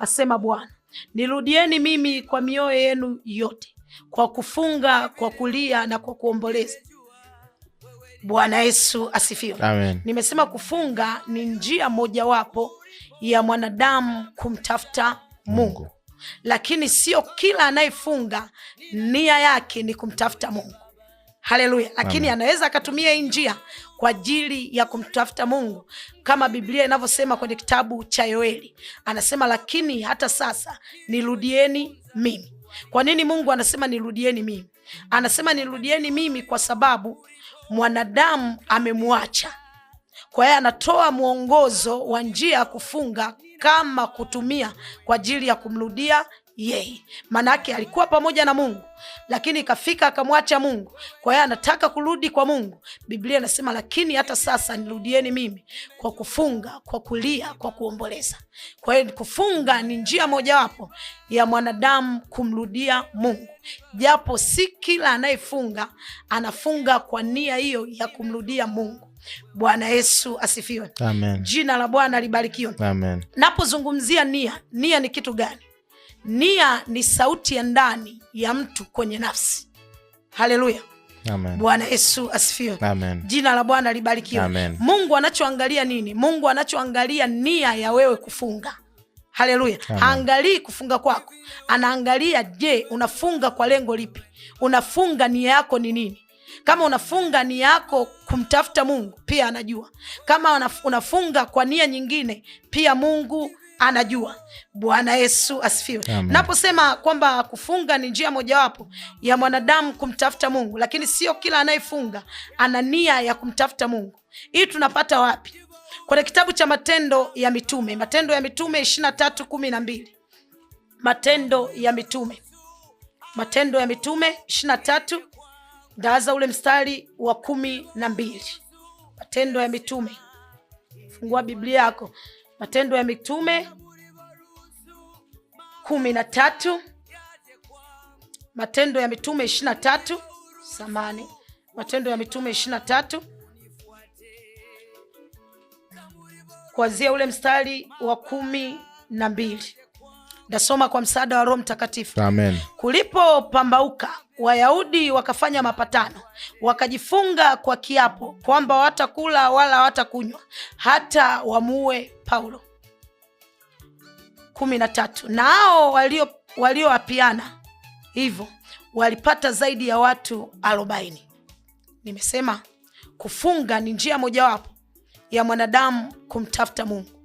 asema Bwana, nirudieni mimi kwa mioyo yenu yote, kwa kufunga, kwa kulia na kwa kuomboleza. Bwana Yesu asifiwe. Amen. Nimesema kufunga ni njia mojawapo ya mwanadamu kumtafuta Mungu. Lakini sio kila anayefunga nia yake ni kumtafuta Mungu. Haleluya. Lakini anaweza akatumia hii njia kwa ajili ya kumtafuta Mungu, kama Biblia inavyosema kwenye kitabu cha Yoeli. Anasema, lakini hata sasa nirudieni mimi. Kwa nini Mungu anasema nirudieni mimi? Anasema nirudieni mimi kwa sababu mwanadamu amemwacha. Kwa hiyo anatoa mwongozo wa njia ya kufunga kama kutumia kwa ajili ya kumrudia yeye. Manake alikuwa pamoja na Mungu, lakini ikafika akamwacha Mungu. Kwa hiyo anataka kurudi kwa Mungu. Biblia inasema, lakini hata sasa nirudieni mimi kwa kufunga, kwa kulia, kwa kuomboleza. Kwa hiyo kufunga ni njia mojawapo ya mwanadamu kumrudia Mungu. Japo si kila anayefunga anafunga kwa nia hiyo ya kumrudia Mungu. Bwana Yesu asifiwe. Amen. Jina la Bwana libarikiwe. Amen. Napozungumzia nia ni kitu gani? Nia ni sauti ya ndani ya mtu kwenye nafsi. Haleluya. Amen. Bwana Yesu asifiwe. Amen. Jina la Bwana libarikiwe. Amen. Mungu anachoangalia nini? Mungu anachoangalia nia ya wewe kufunga. Haleluya. Haangalii kufunga kwako, anaangalia, je, unafunga kwa lengo lipi? Unafunga nia yako ni nini? Kama unafunga nia yako kumtafuta Mungu, pia anajua. Kama unafunga kwa nia nyingine, pia Mungu anajua. Bwana Yesu asifiwe. Naposema kwamba kufunga ni njia mojawapo ya mwanadamu kumtafuta Mungu, lakini sio kila anayefunga ana nia ya kumtafuta Mungu. Hii tunapata wapi? Kwenye kitabu cha Matendo ya Mitume, Matendo ya Mitume 23:12. Matendo ya Mitume 23, ndaanza ule mstari wa 12. Matendo ya Mitume, fungua Biblia yako. Matendo ya Mitume 13, Matendo ya Mitume 23, Matendo ya Mitume 23, kuanzia ule mstari wa 12. Nasoma kwa msaada wa Roho Mtakatifu. Amen. Kulipopambauka, Wayahudi wakafanya mapatano, wakajifunga kwa kiapo kwamba hawatakula wala hawatakunywa hata wamuue Paulo. 13. Na hao walioapiana hivyo walipata zaidi ya watu 40. Nimesema kufunga ni njia mojawapo ya mwanadamu kumtafuta Mungu.